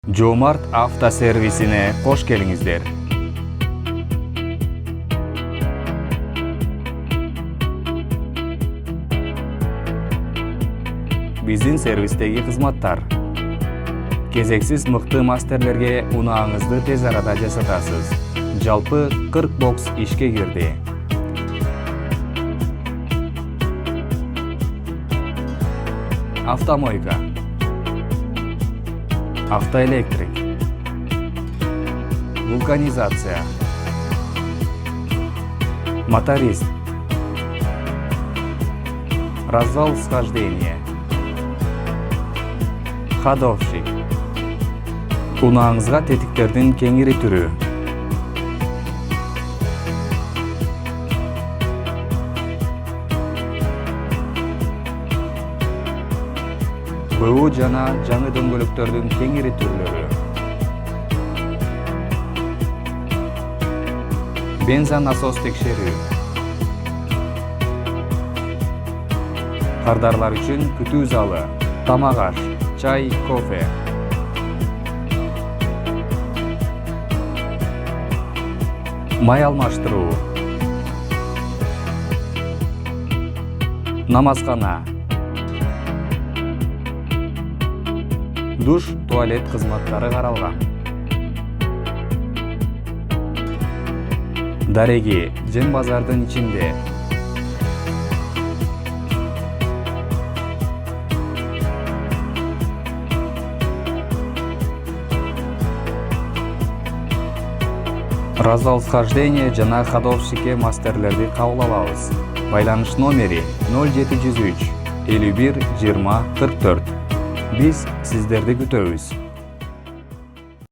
Жомарт автосервисине кош келиңиздер. Биздин сервистеги кызматтар. Кезексиз мыкты мастерлерге унааңызды тез арада жасатасыз. Жалпы 40 бокс ишке кирди. Автомойка, автоэлектрик, вулканизация, моторист, развал схождения, ходовщик, унааңызга тетиктердин кеңири түрү. БУ жана жаңы дөңгөлөктөрдүн кеңири түрлөрү. Бензонасос текшерүү. Кардарлар үчүн күтүү залы, тамак аш, чай, кофе. Май алмаштыруу. Намазкана. Душ, туалет кызматтары каралган. Дареги, жем базардын ичинде. Развал схождения жана ходовщикке мастерлерди кабыл алабыз. Байланыш номери 0703 51 20 44. Биз сиздерди күтөбүз.